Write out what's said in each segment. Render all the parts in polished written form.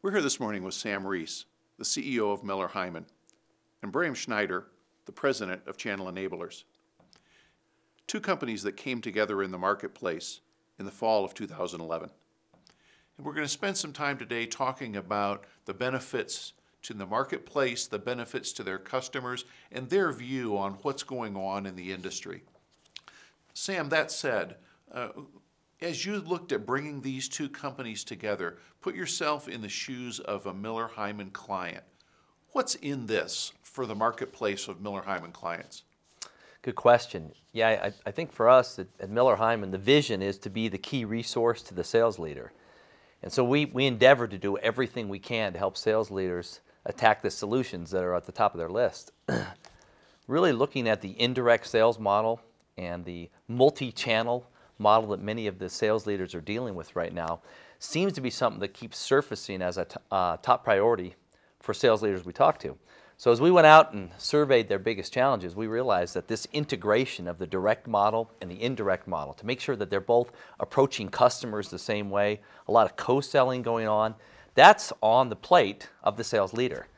We're here this morning with Sam Reese, the CEO of Miller Heiman, and Bram Schneider, the president of Channel Enablers. Two companies that came together in the marketplace in the fall of 2011. And we're going to spend some time today talking about the benefits to the marketplace, the benefits to their customers, and their view on what's going on in the industry. Sam, that said, as you looked at bringing these two companies together, put yourself in the shoes of a Miller Heiman client. What's in this for the marketplace of Miller Heiman clients? Good question. Yeah, I think for us at Miller Heiman, the vision is to be the key resource to the sales leader. And so we endeavor to do everything we can to help sales leaders attack the solutions that are at the top of their list. Really looking at the indirect sales model and the multi-channel model that many of the sales leaders are dealing with right now seems to be something that keeps surfacing as a top priority for sales leaders we talk to. So as we went out and surveyed their biggest challenges, we realized that this integration of the direct model and the indirect model to make sure that they're both approaching customers the same way, a lot of co-selling going on, that's on the plate of the sales leader.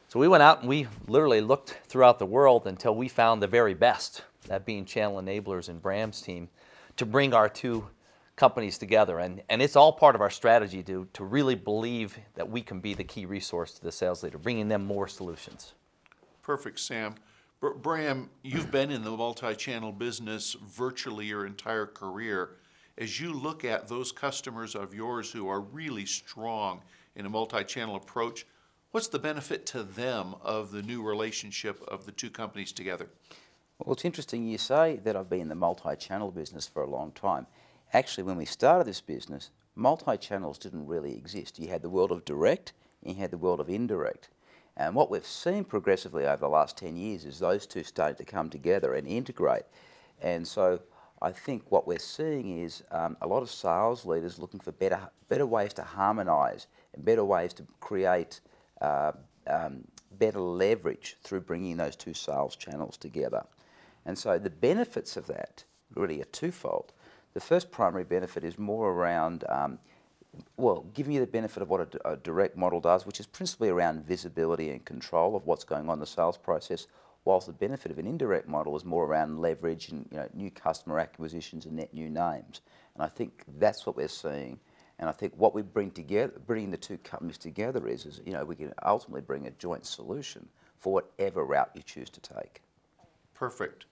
So we went out and we literally looked throughout the world until we found the very best, that being Channel Enablers and Bram's team, to bring our two companies together. And it's all part of our strategy to really believe that we can be the key resource to the sales leader, bringing them more solutions. Perfect, Sam. Bram, you've been in the multi-channel business virtually your entire career. As you look at those customers of yours who are really strong in a multi-channel approach, what's the benefit to them of the new relationship of the two companies together? Well, it's interesting you say that I've been in the multi-channel business for a long time. Actually, when we started this business, multi-channels didn't really exist. You had the world of direct and you had the world of indirect. And what we've seen progressively over the last 10 years is those two starting to come together and integrate. And so I think what we're seeing is a lot of sales leaders looking for better ways to harmonise and better ways to create better leverage through bringing those two sales channels together. And so the benefits of that really are twofold. The first primary benefit is more around, giving you the benefit of what a direct model does, which is principally around visibility and control of what's going on in the sales process, whilst the benefit of an indirect model is more around leverage and new customer acquisitions and net new names. And I think that's what we're seeing. And I think what we bring together, bringing the two companies together is we can ultimately bring a joint solution for whatever route you choose to take. Perfect.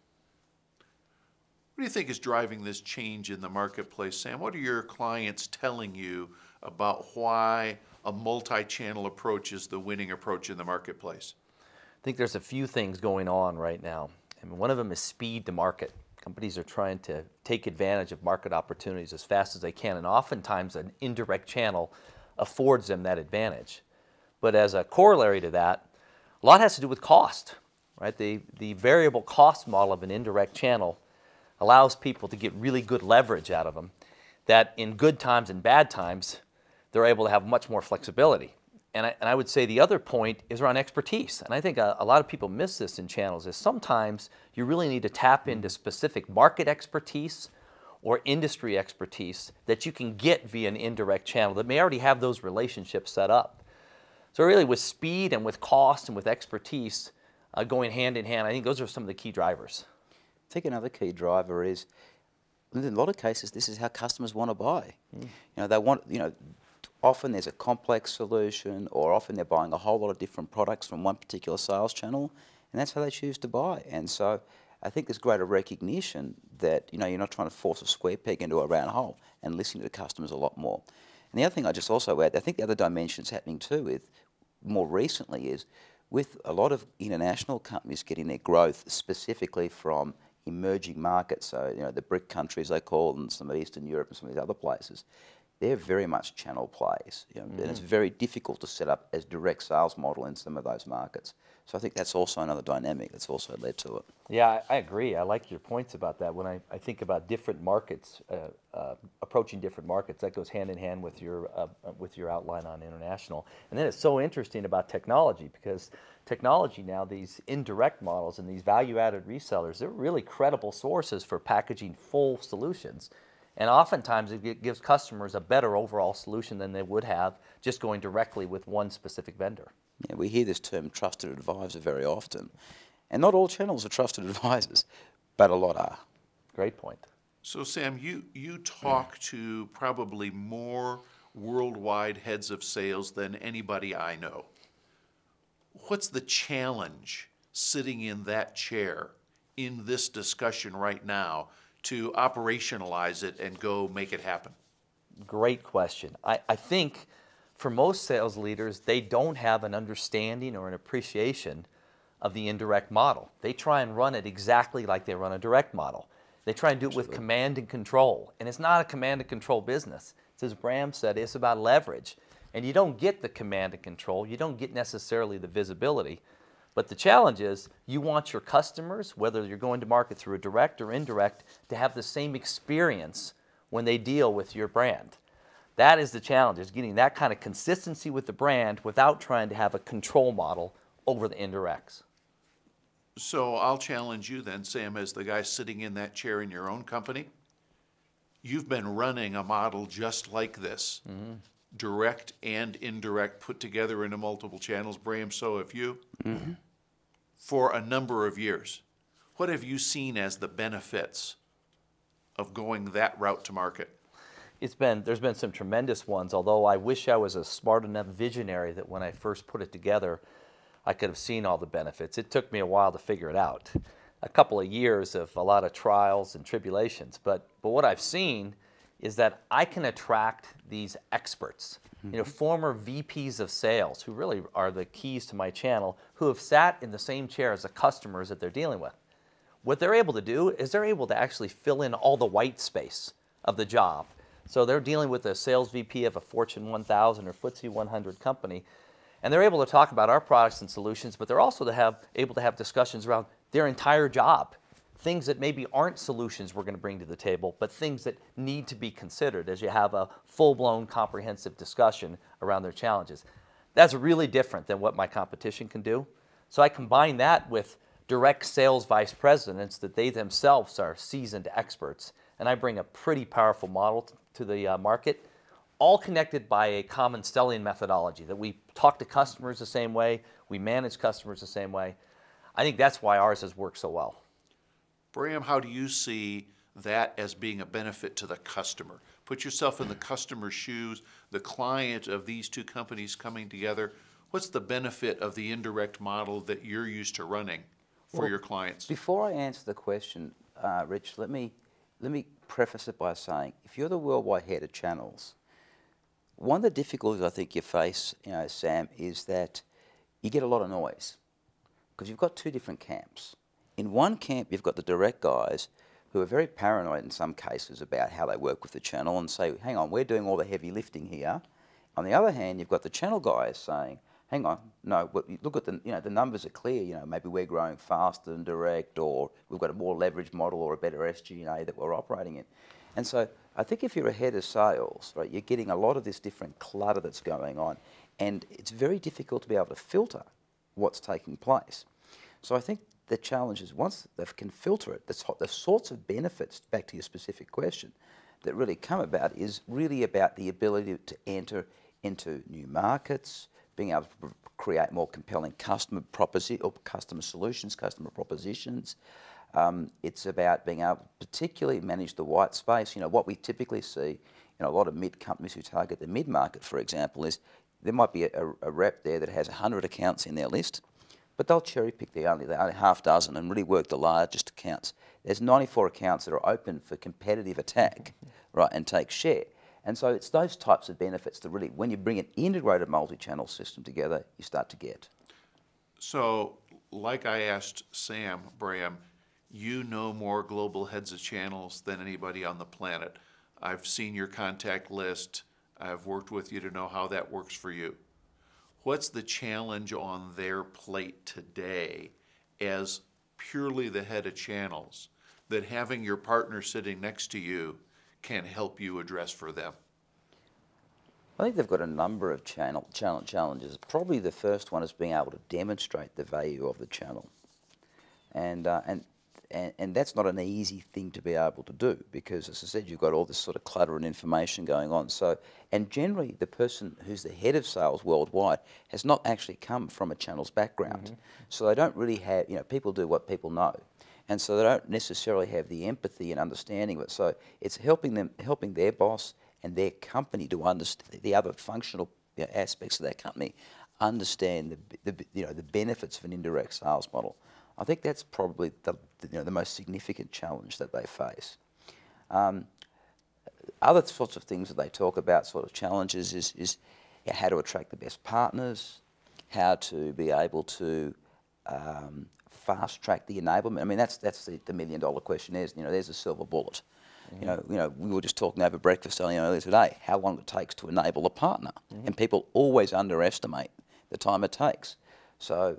What do you think is driving this change in the marketplace, Sam? What are your clients telling you about why a multi-channel approach is the winning approach in the marketplace? I think there's a few things going on right now. And one of them is speed to market. Companies are trying to take advantage of market opportunities as fast as they can, and oftentimes an indirect channel affords them that advantage. But as a corollary to that, a lot has to do with cost, right? The variable cost model of an indirect channel allows people to get really good leverage out of them, that in good times and bad times, they're able to have much more flexibility. And I would say the other point is around expertise. And I think a lot of people miss this in channels, is sometimes you really need to tap into specific market expertise or industry expertise that you can get via an indirect channel that may already have those relationships set up. So really with speed and with cost and with expertise going hand in hand, I think those are some of the key drivers. I think another key driver is, in a lot of cases, this is how customers want to buy. They want, often there's a complex solution, or often they're buying a whole lot of different products from one particular sales channel, and that's how they choose to buy. And so I think there's greater recognition that, you're not trying to force a square peg into a round hole, and listening to the customers a lot more. And the other thing I just also add, I think the other dimension that's happening too with more recently is with a lot of international companies getting their growth specifically from emerging markets, so the BRIC countries they call them, some of Eastern Europe and some of these other places, they're very much channel plays, and it's very difficult to set up as direct sales model in some of those markets. So I think that's also another dynamic that's also led to it. Yeah, I agree. I like your points about that. When I think about different markets, approaching different markets, that goes hand in hand with your outline on international. And then it's so interesting about technology, because technology now, these indirect models and these value-added resellers, they're really credible sources for packaging full solutions. And oftentimes it gives customers a better overall solution than they would have just going directly with one specific vendor. Yeah, we hear this term trusted advisor very often. And not all channels are trusted advisors, but a lot are. Great point. So Sam, you talk to probably more worldwide heads of sales than anybody I know. What's the challenge sitting in that chair in this discussion right now to operationalize it and go make it happen? Great question. I think for most sales leaders, they don't have an understanding or an appreciation of the indirect model. They try and run it exactly like they run a direct model. They try and do it with command and control. And it's not a command and control business. It's, as Bram said, it's about leverage. And you don't get the command and control. You don't get necessarily the visibility. But the challenge is you want your customers, whether you're going to market through a direct or indirect, to have the same experience when they deal with your brand. That is the challenge, is getting that kind of consistency with the brand without trying to have a control model over the indirects. So I'll challenge you then, Sam, as the guy sitting in that chair in your own company. You've been running a model just like this, direct and indirect put together into multiple channels. Bram, so have you, for a number of years. What have you seen as the benefits of going that route to market? There's been some tremendous ones, although I wish I was a smart enough visionary that when I first put it together, I could have seen all the benefits. It took me a while to figure it out. A couple of years of a lot of trials and tribulations. But what I've seen is that I can attract these experts, former VPs of sales who really are the keys to my channel, who have sat in the same chair as the customers that they're dealing with. What they're able to do is they're able to actually fill in all the white space of the job. So they're dealing with a sales VP of a Fortune 1000 or FTSE 100 company, and they're able to talk about our products and solutions, but they're also able to have discussions around their entire job, things that maybe aren't solutions we're going to bring to the table, but things that need to be considered as you have a full-blown comprehensive discussion around their challenges. That's really different than what my competition can do. So I combine that with direct sales vice presidents that they themselves are seasoned experts, and I bring a pretty powerful model to the market, all connected by a common selling methodology, that we talk to customers the same way, we manage customers the same way. I think that's why ours has worked so well. Bram, how do you see that as being a benefit to the customer? Put yourself in the customer's shoes, the client of these two companies coming together. What's the benefit of the indirect model that you're used to running for your clients? Before I answer the question, Rich, let me preface it by saying, if you're the worldwide head of channels, one of the difficulties I think you face, Sam, is that you get a lot of noise because you've got two different camps. In one camp, you've got the direct guys who are very paranoid in some cases about how they work with the channel and say, hang on, we're doing all the heavy lifting here. On the other hand, you've got the channel guys saying, hang on, no, look at the numbers are clear. Maybe we're growing faster than direct, or we've got a more leveraged model or a better SG&A that we're operating in. And so I think if you're a head of sales, right, you're getting a lot of this different clutter that's going on, and it's very difficult to be able to filter what's taking place. So I think the challenge is once they can filter it, the sorts of benefits, back to your specific question, that really come about is really about the ability to enter into new markets, being able to create more compelling customer solutions, customer propositions. It's about being able to particularly manage the white space. What we typically see in a lot of mid companies who target the mid-market, for example, is there might be a rep there that has 100 accounts in their list, but they'll cherry pick the only half dozen and really work the largest accounts. There's 94 accounts that are open for competitive attack, right, and take share. And so it's those types of benefits that really, when you bring an integrated multi-channel system together, you start to get. So, like I asked Sam, Bram, you know more global heads of channels than anybody on the planet. I've seen your contact list. I've worked with you to know how that works for you. What's the challenge on their plate today as purely the head of channels that having your partner sitting next to you can help you address for them? I think they've got a number of challenges. Probably the first one is being able to demonstrate the value of the channel. And and that's not an easy thing to be able to do because, as I said, you've got all this sort of clutter and information going on. So, and generally, the person who's the head of sales worldwide has not actually come from a channels background. So they don't really have, people do what people know. And so they don't necessarily have the empathy and understanding of it. So it's helping their boss and their company to understand the other functional aspects of that company, understand the benefits of an indirect sales model. I think that's probably the most significant challenge that they face. Other sorts of things that they talk about, sort of challenges, is how to attract the best partners, how to be able to fast track the enablement. I mean, that's the $1 million question. There's a silver bullet. We were just talking over breakfast earlier today, how long it takes to enable a partner. And people always underestimate the time it takes. So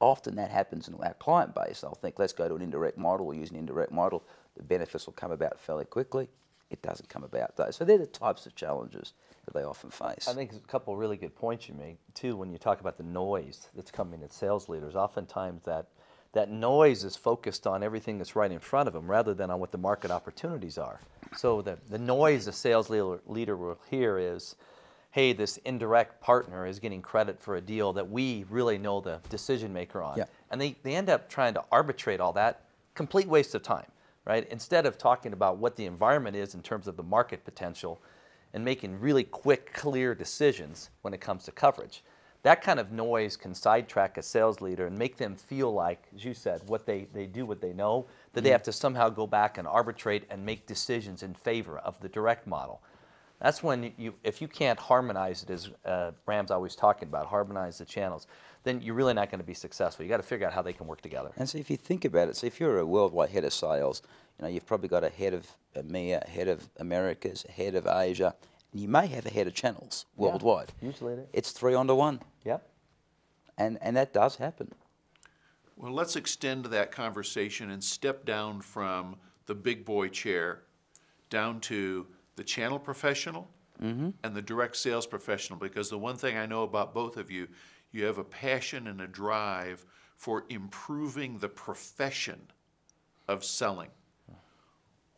often that happens in our client base. They'll think, let's go to an indirect model or use an indirect model. The benefits will come about fairly quickly. It doesn't come about though. So they're the types of challenges that they often face. I think there's a couple of really good points you make too when you talk about the noise that's coming at sales leaders. Oftentimes that noise is focused on everything that's right in front of them rather than on what the market opportunities are. So the noise a sales leader will hear is, hey, this indirect partner is getting credit for a deal that we really know the decision maker on. Yeah. And they end up trying to arbitrate all that, complete waste of time, right? Instead of talking about what the environment is in terms of the market potential and making really quick, clear decisions when it comes to coverage. That kind of noise can sidetrack a sales leader and make them feel like, as you said, they do what they know, that they have to somehow go back and arbitrate and make decisions in favor of the direct model. That's when if you can't harmonize it, as Bram's always talking about, harmonize the channels, then you're really not going to be successful. You got to figure out how they can work together. And so if you think about it, so if you're a worldwide head of sales, you've probably got a head of EMEA, a head of Americas, a head of Asia, and you may have a head of channels worldwide. Usually it is. It's 3 to 1. Yep. And that does happen. Well, let's extend that conversation and step down from the big boy chair down to the channel professional and the direct sales professional, because the one thing I know about both of you, you have a passion and a drive for improving the profession of selling.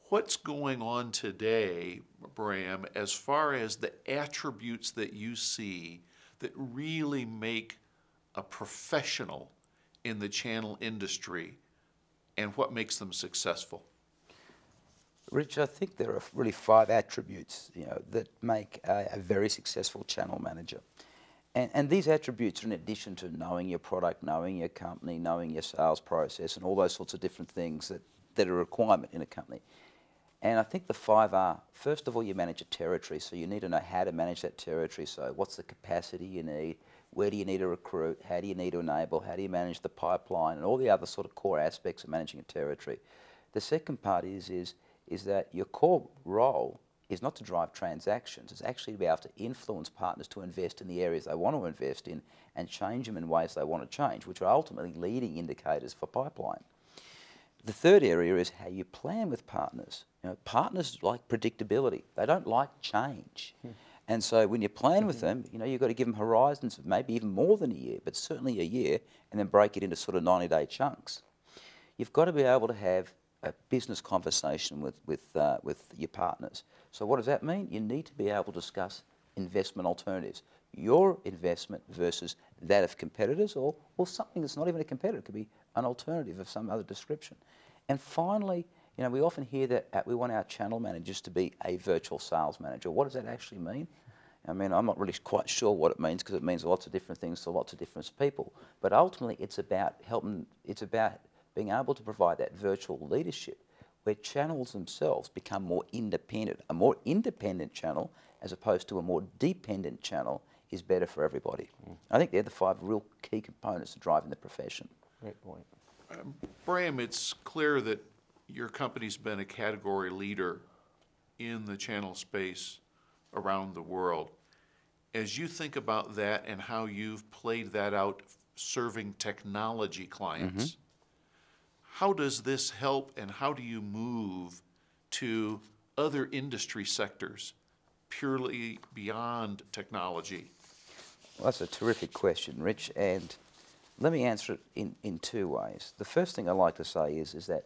What's going on today, Bram, as far as the attributes that you see that really make a professional in the channel industry, and what makes them successful? Rich, I think there are really 5 attributes that make a very successful channel manager. And these attributes are in addition to knowing your product, knowing your company, knowing your sales process, and all those sorts of different things that are a requirement in a company. And I think the 5 are, first of all, you manage a territory, so you need to know how to manage that territory. So what's the capacity you need? Where do you need to recruit? How do you need to enable? How do you manage the pipeline? And all the other sort of core aspects of managing a territory. The second part is that your core role is not to drive transactions. It's actually to be able to influence partners to invest in the areas they want to invest in and change them in ways they want to change, which are ultimately leading indicators for pipeline. The third area is how you plan with partners. Partners like predictability. They don't like change. And so when you plan with them, you've got to give them horizons of maybe even more than a year, but certainly a year, and then break it into sort of 90-day chunks. You've got to be able to have a business conversation with your partners. So what does that mean? You need to be able to discuss investment alternatives. Your investment versus that of competitors, or something that's not even a competitor. It could be an alternative of some other description. And finally, we often hear that we want our channel managers to be a virtual sales manager. What does that actually mean? I mean, I'm not really quite sure what it means, because it means lots of different things to lots of different people. But ultimately, it's about being able to provide that virtual leadership where channels themselves become more independent. A more independent channel, as opposed to a more dependent channel, is better for everybody. I think they're the 5 real key components to driving the profession. Great point. Bram, it's clear that your company's been a category leader in the channel space around the world. As you think about that and how you've played that out serving technology clients, how does this help, and how do you move to other industry sectors purely beyond technology? Well, that's a terrific question, Rich. And let me answer it in two ways. The first thing I like to say is that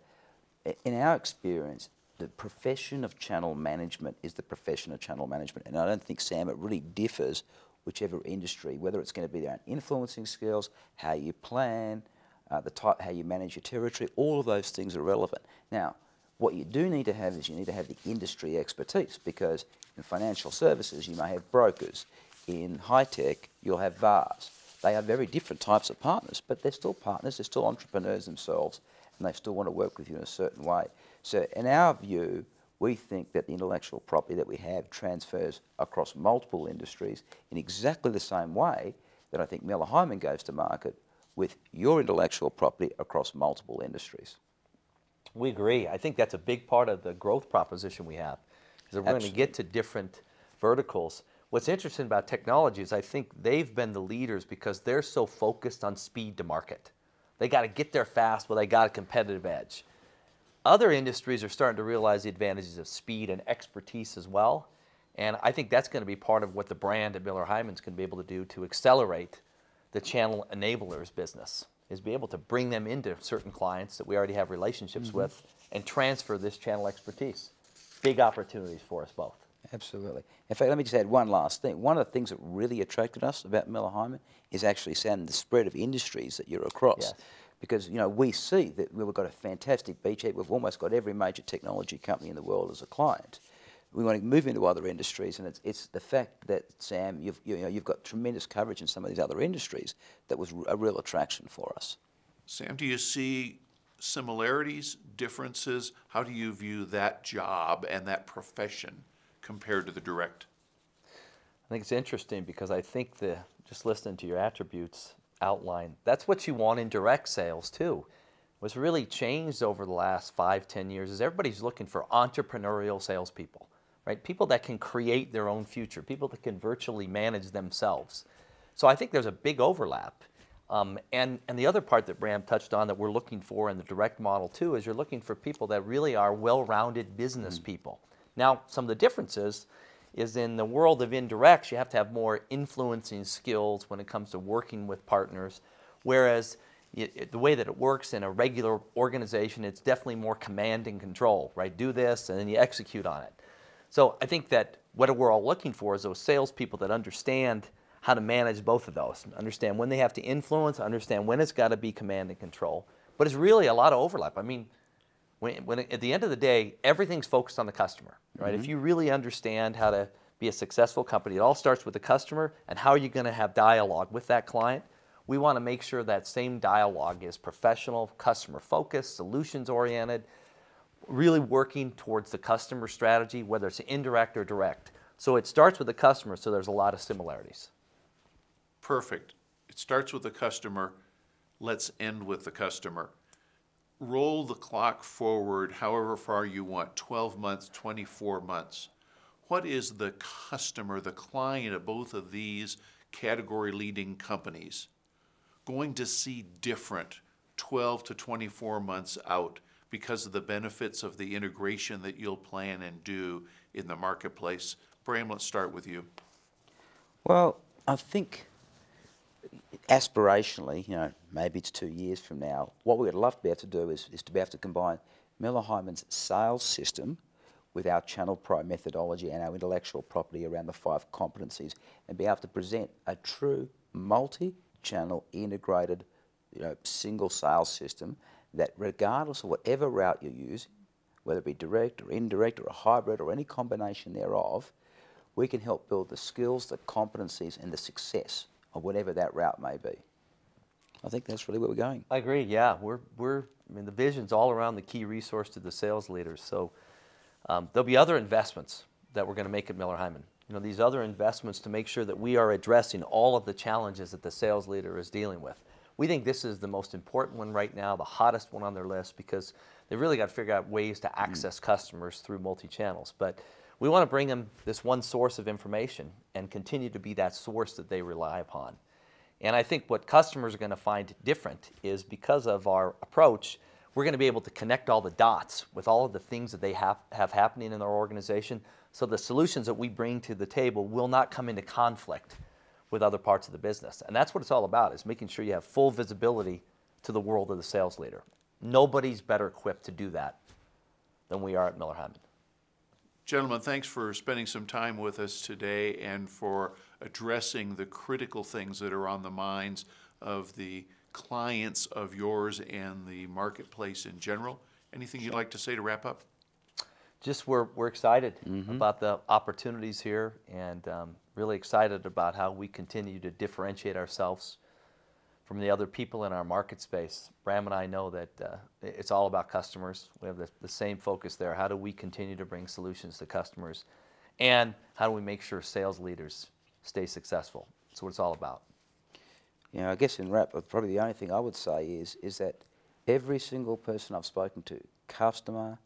in our experience, the profession of channel management is the profession of channel management. And I don't think, Sam, it really differs whichever industry, whether it's going to be around influencing skills, how you plan, how you manage your territory, all of those things are relevant. Now, what you do need to have is you need to have the industry expertise, because in financial services you may have brokers. In high tech you'll have VARs. They are very different types of partners, but they're still partners, they're still entrepreneurs themselves, and they still want to work with you in a certain way. So in our view, we think that the intellectual property that we have transfers across multiple industries in exactly the same way that I think Miller Heiman goes to market with your intellectual property across multiple industries. We agree. I think that's a big part of the growth proposition we have, is that we're going to get to different verticals. What's interesting about technology is I think they've been the leaders because they're so focused on speed to market. They got to get there fast, but they got a competitive edge. Other industries are starting to realize the advantages of speed and expertise as well, and I think that's going to be part of what the brand at Miller Heiman is going to be able to do to accelerate the channel enablers business, is be able to bring them into certain clients that we already have relationships with and transfer this channel expertise. Big opportunities for us both. Absolutely. In fact, let me just add one last thing. One of the things that really attracted us about Miller Heiman is actually, Sam, the spread of industries that you're across. Yes. Because, you know, we see that we've got a fantastic beachhead. We've almost got every major technology company in the world as a client. We want to move into other industries, and it's the fact that, Sam, you've got tremendous coverage in some of these other industries that was a real attraction for us. Sam, do you see similarities, differences? How do you view that job and that profession compared to the direct? I think it's interesting because I think just listening to your attributes outline, that's what you want in direct sales too. What's really changed over the last 5-10 years is everybody's looking for entrepreneurial salespeople, right? People that can create their own future, people that can virtually manage themselves. So I think there's a big overlap. And the other part that Bram touched on that we're looking for in the direct model too is you're looking for people that really are well-rounded business people. Now, some of the differences is in the world of indirects, you have to have more influencing skills when it comes to working with partners, whereas the way that it works in a regular organization, it's definitely more command and control, right? Do this, and then you execute on it. So I think that what we're all looking for is those salespeople that understand how to manage both of those, understand when they have to influence, understand when it's got to be command and control. But it's really a lot of overlap. I mean, when at the end of the day, everything's focused on the customer, right? If you really understand how to be a successful company, it all starts with the customer and how are you going to have dialogue with that client. We want to make sure that same dialogue is professional, customer-focused, solutions-oriented, really working towards the customer strategy, whether it's indirect or direct. So it starts with the customer, so there's a lot of similarities. Perfect. It starts with the customer. Let's end with the customer. Roll the clock forward however far you want, 12 months, 24 months. What is the customer, the client of both of these category-leading companies going to see different 12 to 24 months out because of the benefits of the integration that you'll plan and do in the marketplace? Bram, let's start with you. Well, I think aspirationally, you know, maybe it's 2 years from now, what we would love to be able to do is to be able to combine Miller Heiman's sales system with our Channel Pro methodology and our intellectual property around the 5 competencies and be able to present a true multi-channel integrated, you know, single sales system that regardless of whatever route you use, whether it be direct or indirect or a hybrid or any combination thereof, we can help build the skills, the competencies and the success of whatever that route may be. I think that's really where we're going. I agree, yeah. I mean, the vision's all around the key resource to the sales leaders. So there'll be other investments that we're going to make at Miller Heiman. You know, these other investments to make sure that we are addressing all of the challenges that the sales leader is dealing with. We think this is the most important one right now, the hottest one on their list, because they've really got to figure out ways to access customers through multi-channels. But we want to bring them this one source of information and continue to be that source that they rely upon. And I think what customers are going to find different is because of our approach, we're going to be able to connect all the dots with all of the things that they have happening in their organization. So the solutions that we bring to the table will not come into conflict with other parts of the business. And that's what it's all about, is making sure you have full visibility to the world of the sales leader. Nobody's better equipped to do that than we are at Miller Heiman. Gentlemen, thanks for spending some time with us today and for addressing the critical things that are on the minds of the clients of yours and the marketplace in general. Anything you'd like to say to wrap up? Just we're excited about the opportunities here, and really excited about how we continue to differentiate ourselves from the other people in our market space. Bram and I know that it's all about customers. We have the same focus there. How do we continue to bring solutions to customers? And how do we make sure sales leaders stay successful? That's what it's all about. You know, I guess in wrap, probably the only thing I would say is that every single person I've spoken to, customer,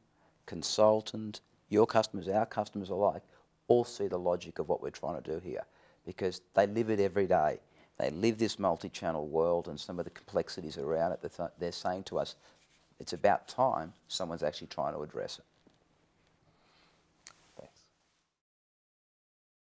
consultant, your customers, our customers alike, all see the logic of what we're trying to do here, because they live it every day. They live this multi-channel world and some of the complexities around it. They're saying to us, it's about time someone's actually trying to address it.